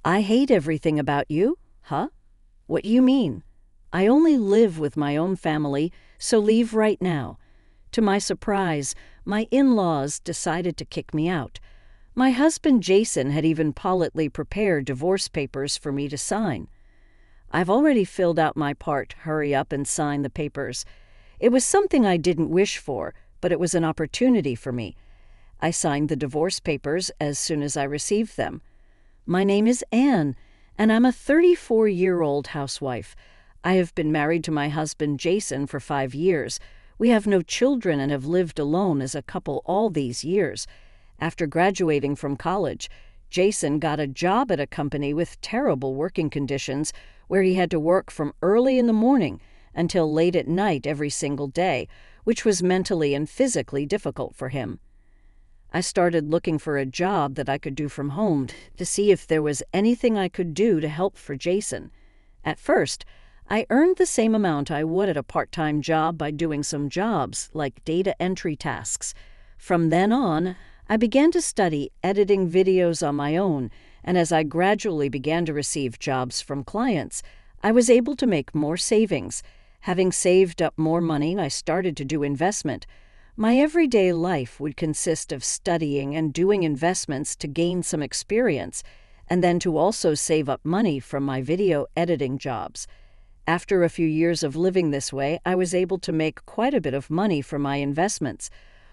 I hate everything about you? Huh? What do you mean? I only live with my own family, so leave right now. To my surprise, my in-laws decided to kick me out. My husband Jason had even politely prepared divorce papers for me to sign. I've already filled out my part. Hurry up and sign the papers. It was something I didn't wish for, but it was an opportunity for me. I signed the divorce papers as soon as I received them. My name is Anne, and I'm a 34-year-old housewife. I have been married to my husband Jason for 5 years. We have no children and have lived alone as a couple all these years. After graduating from college, Jason got a job at a company with terrible working conditions where he had to work from early in the morning until late at night every single day, which was mentally and physically difficult for him. I started looking for a job that I could do from home to see if there was anything I could do to help for Jason. At first, I earned the same amount I would at a part-time job by doing some jobs, like data entry tasks. From then on, I began to study editing videos on my own, and as I gradually began to receive jobs from clients, I was able to make more savings. Having saved up more money, I started to do investment. My everyday life would consist of studying and doing investments to gain some experience, and then to also save up money from my video editing jobs. After a few years of living this way, I was able to make quite a bit of money from my investments.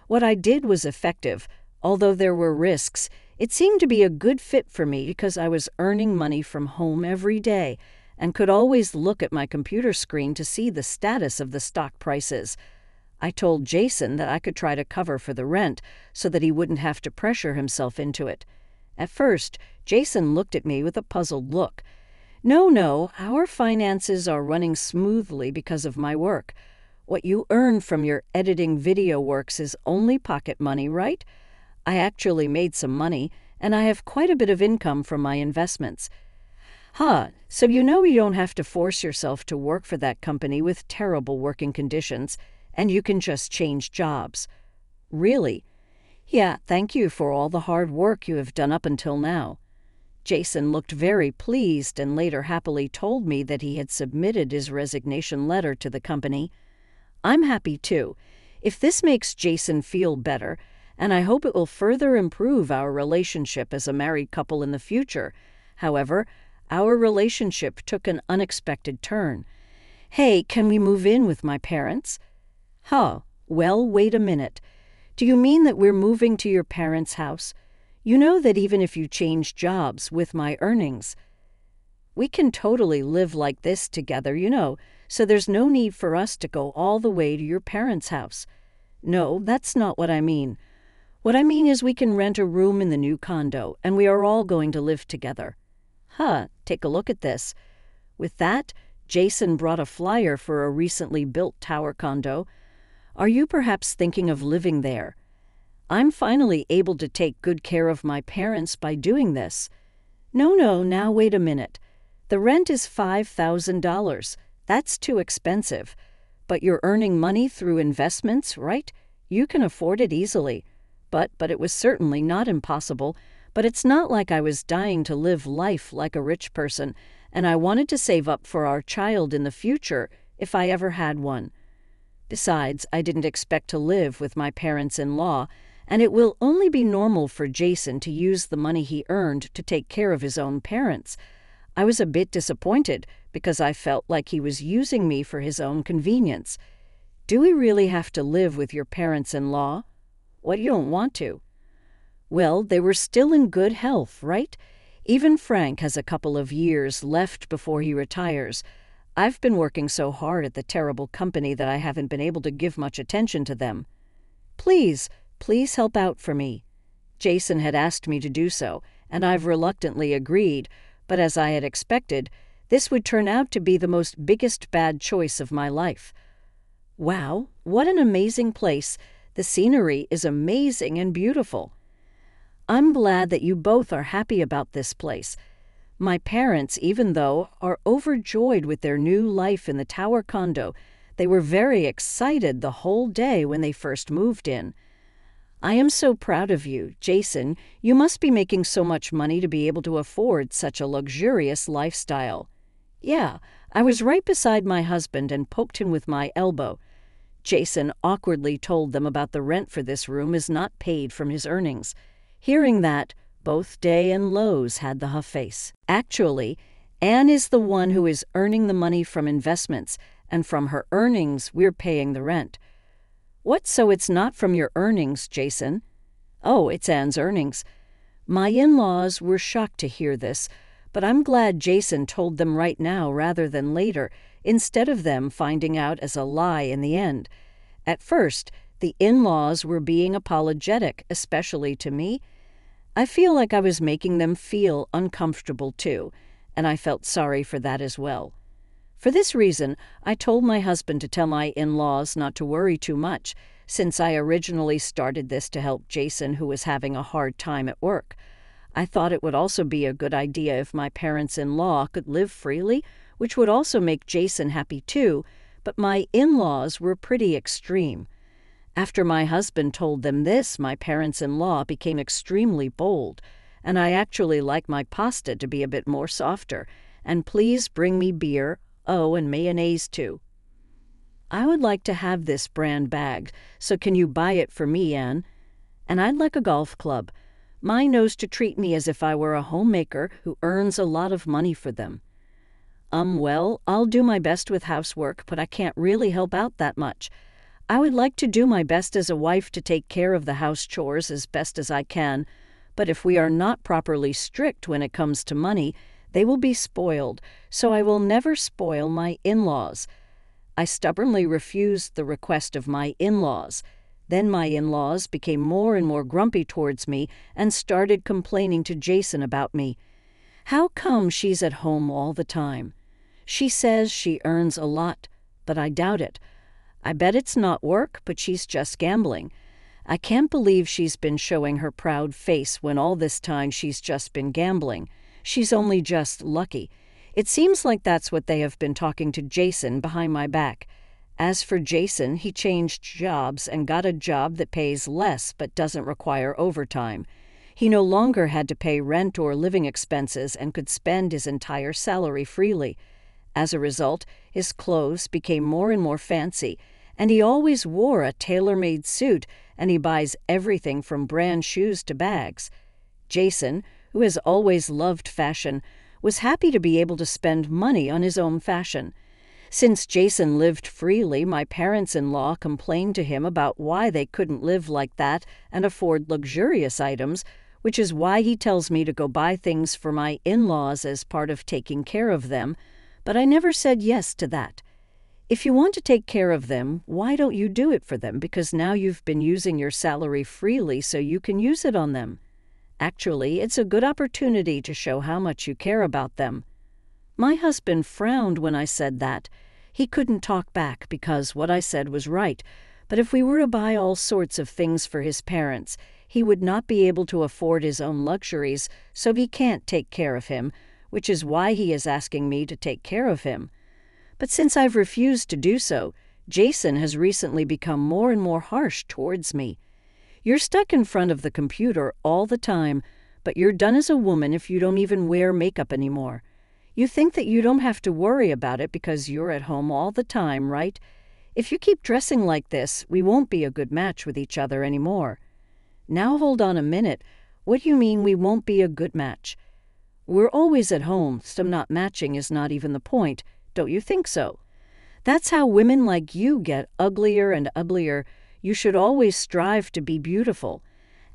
What I did was effective. Although there were risks, it seemed to be a good fit for me because I was earning money from home every day and could always look at my computer screen to see the status of the stock prices. I told Jason that I could try to cover for the rent so that he wouldn't have to pressure himself into it. At first, Jason looked at me with a puzzled look. No, our finances are running smoothly because of my work. What you earn from your editing video works is only pocket money, right? I actually made some money, and I have quite a bit of income from my investments. So you don't have to force yourself to work for that company with terrible working conditions, and you can just change jobs. Really? Yeah, thank you for all the hard work you have done up until now. Jason looked very pleased and later happily told me that he had submitted his resignation letter to the company. I'm happy too. If this makes Jason feel better, and I hope it will further improve our relationship as a married couple in the future. However, our relationship took an unexpected turn. Hey, can we move in with my parents? Well, wait a minute. Do you mean that we're moving to your parents' house? You know that even if you change jobs with my earnings, we can totally live like this together, so there's no need for us to go all the way to your parents' house. No, that's not what I mean. What I mean is we can rent a room in the new condo, and we are all going to live together. Take a look at this. With that, Jason brought a flyer for a recently built tower condo. Are you perhaps thinking of living there? I'm finally able to take good care of my parents by doing this. No, now wait a minute. The rent is $5,000. That's too expensive. But you're earning money through investments, right? You can afford it easily. But it was certainly not impossible. But it's not like I was dying to live life like a rich person, and I wanted to save up for our child in the future if I ever had one. Besides, I didn't expect to live with my parents-in-law, and it will only be normal for Jason to use the money he earned to take care of his own parents. I was a bit disappointed because I felt like he was using me for his own convenience. Do we really have to live with your parents-in-law? What, you don't want to? Well, they were still in good health, right? Even Frank has a couple of years left before he retires. I've been working so hard at the terrible company that I haven't been able to give much attention to them. Please help out for me. Jason had asked me to do so, and I've reluctantly agreed, but as I had expected, this would turn out to be the most biggest bad choice of my life. Wow, what an amazing place. The scenery is amazing and beautiful. I'm glad that you both are happy about this place. My parents, even though, are overjoyed with their new life in the tower condo. They were very excited the whole day when they first moved in. I am so proud of you, Jason. You must be making so much money to be able to afford such a luxurious lifestyle. Yeah, I was right beside my husband and poked him with my elbow. Jason awkwardly told them about the rent for this room is not paid from his earnings. Hearing that, both Day and Lowe's had the huff face. Actually, Anne is the one who is earning the money from investments, and from her earnings we're paying the rent. What, so it's not from your earnings, Jason? Oh, it's Anne's earnings. My in-laws were shocked to hear this, but I'm glad Jason told them right now rather than later, instead of them finding out as a lie in the end. At first, the in-laws were being apologetic, especially to me. I feel like I was making them feel uncomfortable too, and I felt sorry for that as well. For this reason, I told my husband to tell my in-laws not to worry too much, since I originally started this to help Jason, who was having a hard time at work. I thought it would also be a good idea if my parents-in-law could live freely, which would also make Jason happy too, but my in-laws were pretty extreme. After my husband told them this, my parents-in-law became extremely bold, and I actually like my pasta to be a bit more softer, and please bring me beer. Oh, and mayonnaise too. I would like to have this brand bag, so can you buy it for me, Anne? And I'd like a golf club. Mine knows to treat me as if I were a homemaker who earns a lot of money for them. Well, I'll do my best with housework, but I can't really help out that much. I would like to do my best as a wife to take care of the house chores as best as I can, but if we are not properly strict when it comes to money, they will be spoiled, so I will never spoil my in-laws. I stubbornly refused the request of my in-laws. Then my in-laws became more and more grumpy towards me and started complaining to Jason about me. How come she's at home all the time? She says she earns a lot, but I doubt it. I bet it's not work, but she's just gambling. I can't believe she's been showing her proud face when all this time she's just been gambling. She's only just lucky. It seems like that's what they have been talking to Jason behind my back. As for Jason, he changed jobs and got a job that pays less but doesn't require overtime. He no longer had to pay rent or living expenses and could spend his entire salary freely. As a result, his clothes became more and more fancy, and he always wore a tailor-made suit, and he buys everything from brand shoes to bags. Jason, who has always loved fashion, was happy to be able to spend money on his own fashion. Since Jason lived freely, my parents-in-law complained to him about why they couldn't live like that and afford luxurious items, which is why he tells me to go buy things for my in-laws as part of taking care of them, but I never said yes to that. If you want to take care of them, why don't you do it for them? Because now you've been using your salary freely so you can use it on them. Actually, it's a good opportunity to show how much you care about them. My husband frowned when I said that. He couldn't talk back because what I said was right, but if we were to buy all sorts of things for his parents, he would not be able to afford his own luxuries, so he can't take care of him, which is why he is asking me to take care of him. But since I've refused to do so, Jason has recently become more and more harsh towards me. You're stuck in front of the computer all the time, but you're done as a woman if you don't even wear makeup anymore. You think that you don't have to worry about it because you're at home all the time, right? If you keep dressing like this, we won't be a good match with each other anymore. Now hold on a minute. What do you mean we won't be a good match? We're always at home, so not matching is not even the point. Don't you think so? That's how women like you get uglier and uglier. You should always strive to be beautiful.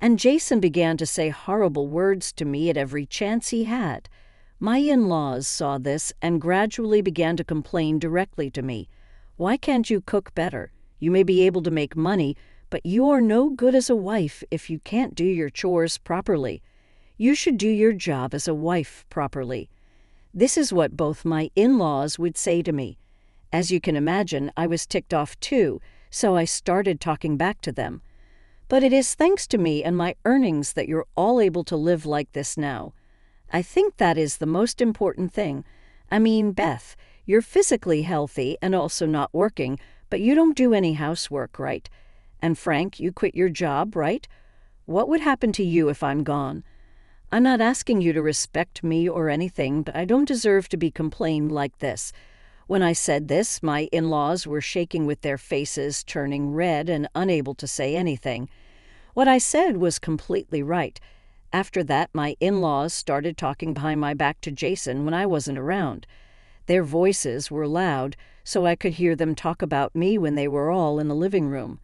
And Jason began to say horrible words to me at every chance he had. My in-laws saw this and gradually began to complain directly to me. Why can't you cook better? You may be able to make money, but you are no good as a wife if you can't do your chores properly. You should do your job as a wife properly. This is what both my in-laws would say to me. As you can imagine, I was ticked off too, so I started talking back to them. But it is thanks to me and my earnings that you're all able to live like this now. I think that is the most important thing. I mean, Beth, you're physically healthy and also not working, but you don't do any housework, right? And Frank, you quit your job, right? What would happen to you if I'm gone? I'm not asking you to respect me or anything, but I don't deserve to be complained like this. When I said this, my in-laws were shaking with their faces, turning red and unable to say anything. What I said was completely right. After that, my in-laws started talking behind my back to Jason when I wasn't around. Their voices were loud, so I could hear them talk about me when they were all in the living room.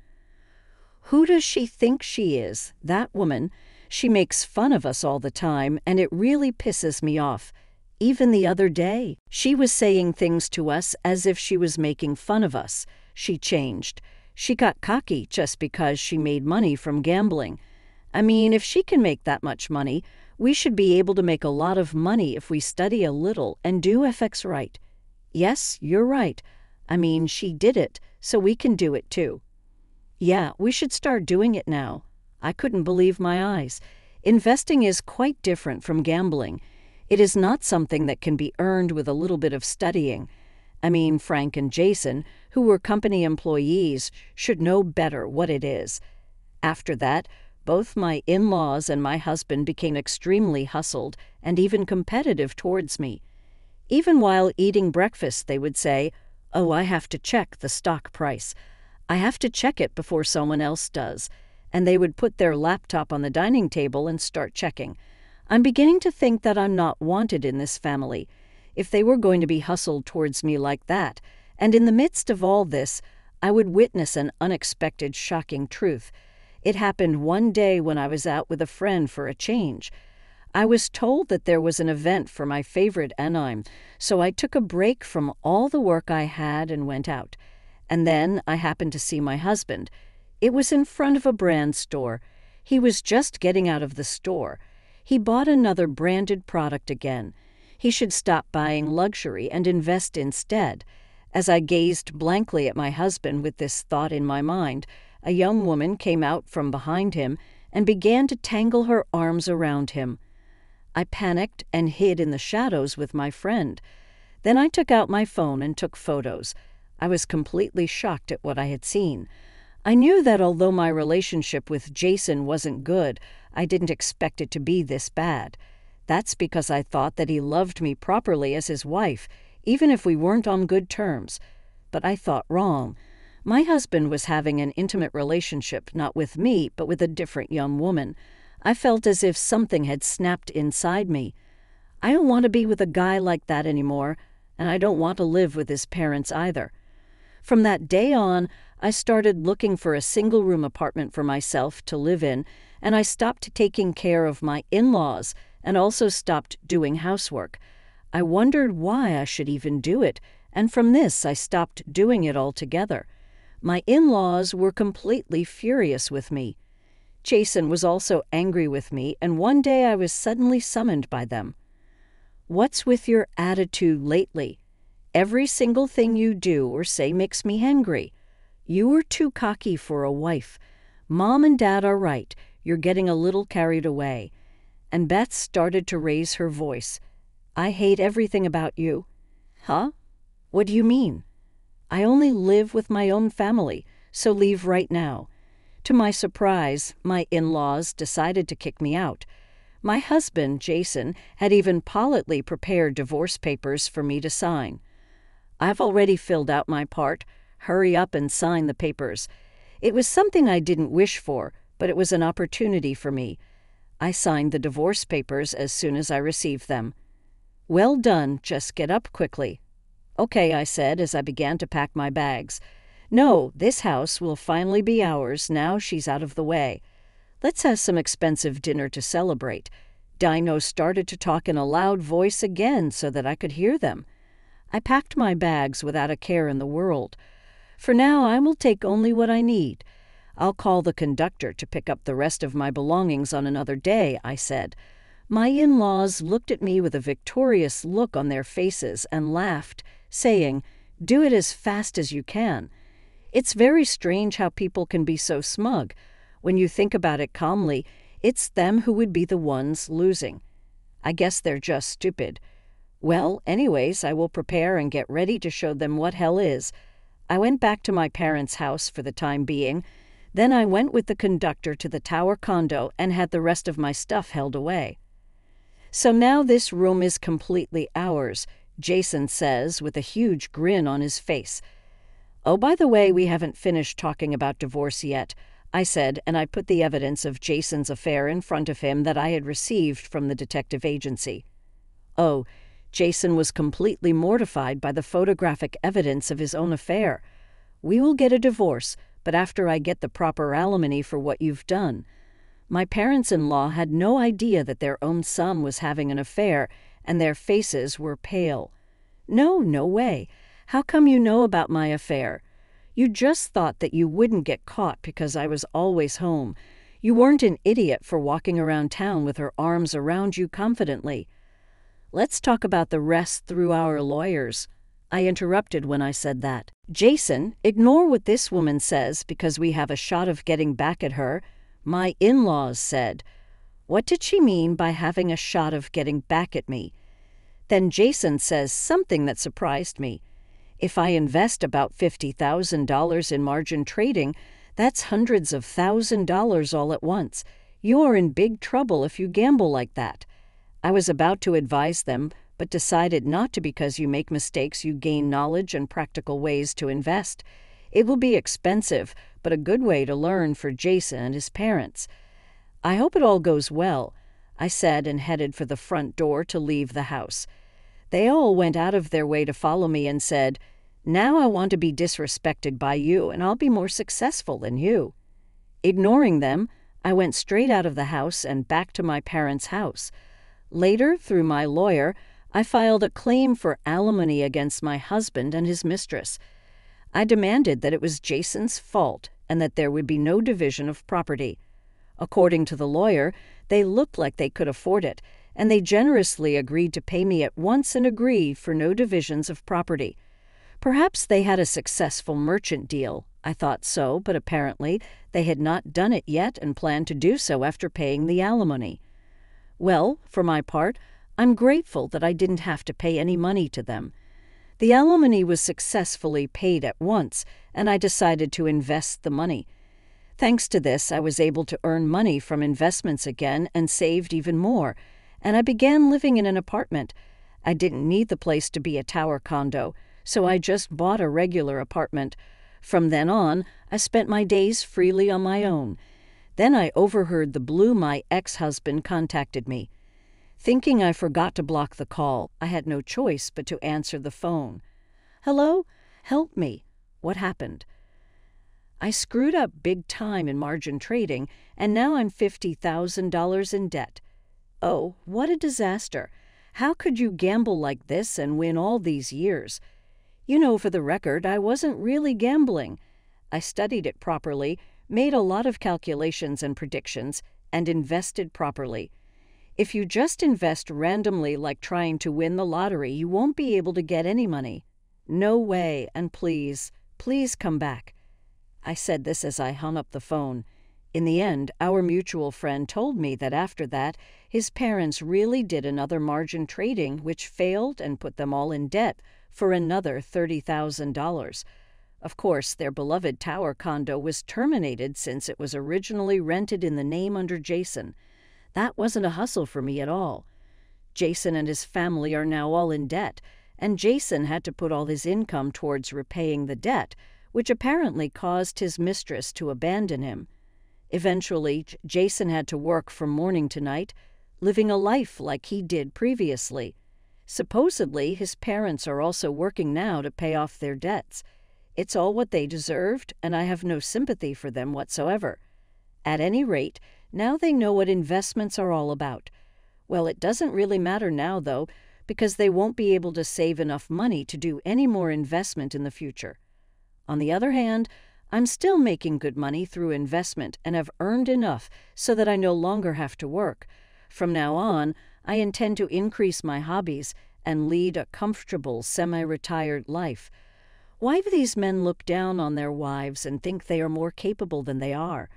Who does she think she is, that woman? She makes fun of us all the time, and it really pisses me off. Even the other day, she was saying things to us as if she was making fun of us. She changed. She got cocky just because she made money from gambling. I mean, if she can make that much money, we should be able to make a lot of money if we study a little and do FX right. Yes, you're right. I mean, she did it, so we can do it too. Yeah, we should start doing it now. I couldn't believe my eyes. Investing is quite different from gambling. It is not something that can be earned with a little bit of studying. I mean, Frank and Jason, who were company employees, should know better what it is. After that, both my in-laws and my husband became extremely hustled and even competitive towards me. Even while eating breakfast, they would say, "Oh, I have to check the stock price. I have to check it before someone else does." And they would put their laptop on the dining table and start checking. I'm beginning to think that I'm not wanted in this family. If they were going to be hustled towards me like that, and in the midst of all this, I would witness an unexpected, shocking truth. It happened one day when I was out with a friend for a change. I was told that there was an event for my favorite anime, so I took a break from all the work I had and went out. And then I happened to see my husband. It was in front of a brand store. He was just getting out of the store. He bought another branded product again. He should stop buying luxury and invest instead. As I gazed blankly at my husband with this thought in my mind, a young woman came out from behind him and began to tangle her arms around him. I panicked and hid in the shadows with my friend. Then I took out my phone and took photos. I was completely shocked at what I had seen. I knew that although my relationship with Jason wasn't good, I didn't expect it to be this bad. That's because I thought that he loved me properly as his wife, even if we weren't on good terms. But I thought wrong. My husband was having an intimate relationship, not with me, but with a different young woman. I felt as if something had snapped inside me. I don't want to be with a guy like that anymore, and I don't want to live with his parents either. From that day on, I started looking for a single-room apartment for myself to live in, and I stopped taking care of my in-laws and also stopped doing housework. I wondered why I should even do it, and from this I stopped doing it altogether. My in-laws were completely furious with me. Jason was also angry with me, and one day I was suddenly summoned by them. "What's with your attitude lately? Every single thing you do or say makes me angry. You were too cocky for a wife. Mom and Dad are right. You're getting a little carried away." And Beth started to raise her voice. "I hate everything about you." "Huh? What do you mean?" "I only live with my own family, so leave right now." To my surprise, my in-laws decided to kick me out. My husband, Jason, had even politely prepared divorce papers for me to sign. "I've already filled out my part. Hurry up and sign the papers." It was something I didn't wish for, but it was an opportunity for me. I signed the divorce papers as soon as I received them. "Well done, just get up quickly." "Okay," I said as I began to pack my bags. "No, this house will finally be ours now she's out of the way. Let's have some expensive dinner to celebrate." Dino started to talk in a loud voice again so that I could hear them. I packed my bags without a care in the world. "For now, I will take only what I need. I'll call the conductor to pick up the rest of my belongings on another day," I said. My in-laws looked at me with a victorious look on their faces and laughed, saying, "Do it as fast as you can." It's very strange how people can be so smug. When you think about it calmly, it's them who would be the ones losing. I guess they're just stupid. Well, anyways, I will prepare and get ready to show them what hell is. I went back to my parents' house for the time being. Then I went with the conductor to the tower condo and had the rest of my stuff held away. So now this room is completely ours, Jason says with a huge grin on his face. Oh, by the way, we haven't finished talking about divorce yet, I said, and I put the evidence of Jason's affair in front of him that I had received from the detective agency. Oh, Jason was completely mortified by the photographic evidence of his own affair. We will get a divorce, but after I get the proper alimony for what you've done. My parents-in-law had no idea that their own son was having an affair, and their faces were pale. No way. How come you know about my affair? You just thought that you wouldn't get caught because I was always home. You weren't an idiot for walking around town with her arms around you confidently. Let's talk about the rest through our lawyers. I interrupted when I said that. Jason, ignore what this woman says because we have a shot of getting back at her, my in-laws said. What did she mean by having a shot of getting back at me? Then Jason says something that surprised me. If I invest about $50,000 in margin trading, that's hundreds of $1,000s all at once. You are in big trouble if you gamble like that. I was about to advise them, but decided not to because you make mistakes, you gain knowledge and practical ways to invest. It will be expensive, but a good way to learn for Jason and his parents. I hope it all goes well, I said and headed for the front door to leave the house. They all went out of their way to follow me and said, now I want to be disrespected by you and I'll be more successful than you. Ignoring them, I went straight out of the house and back to my parents' house. Later, through my lawyer, I filed a claim for alimony against my husband and his mistress. I demanded that it was Jason's fault and that there would be no division of property. According to the lawyer, they looked like they could afford it, and they generously agreed to pay me at once and agree for no divisions of property. Perhaps they had a successful merchant deal. I thought so, but apparently they had not done it yet and planned to do so after paying the alimony. Well, for my part, I'm grateful that I didn't have to pay any money to them. The alimony was successfully paid at once, and I decided to invest the money. Thanks to this, I was able to earn money from investments again and saved even more, and I began living in an apartment. I didn't need the place to be a tower condo, so I just bought a regular apartment. From then on, I spent my days freely on my own. Then I overheard the blue my ex-husband contacted me. Thinking I forgot to block the call, I had no choice but to answer the phone. Hello? Help me. What happened? I screwed up big time in margin trading, and now I'm $50,000 in debt. Oh, what a disaster. How could you gamble like this and win all these years? You know, for the record, I wasn't really gambling. I studied it properly, made a lot of calculations and predictions, and invested properly. If you just invest randomly like trying to win the lottery, you won't be able to get any money. No way, and please, please come back. I said this as I hung up the phone. In the end, our mutual friend told me that after that, his parents really did another margin trading which failed and put them all in debt for another $30,000. Of course, their beloved tower condo was terminated since it was originally rented in the name under Jason. That wasn't a hustle for me at all. Jason and his family are now all in debt, and Jason had to put all his income towards repaying the debt, which apparently caused his mistress to abandon him. Eventually, Jason had to work from morning to night, living a life like he did previously. Supposedly, his parents are also working now to pay off their debts. It's all what they deserved, and I have no sympathy for them whatsoever. At any rate, now they know what investments are all about. Well, it doesn't really matter now, though, because they won't be able to save enough money to do any more investment in the future. On the other hand, I'm still making good money through investment and have earned enough so that I no longer have to work. From now on, I intend to increase my hobbies and lead a comfortable, semi-retired life. Why do these men look down on their wives and think they are more capable than they are?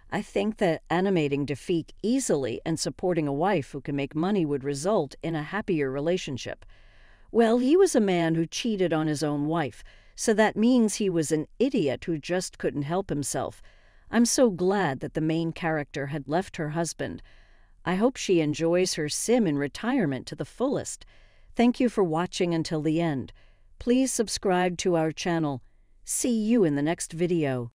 I think that animating defeat easily and supporting a wife who can make money would result in a happier relationship. Well, he was a man who cheated on his own wife, so that means he was an idiot who just couldn't help himself. I'm so glad that the main character had left her husband. I hope she enjoys her sim in retirement to the fullest. Thank you for watching until the end. Please subscribe to our channel. See you in the next video.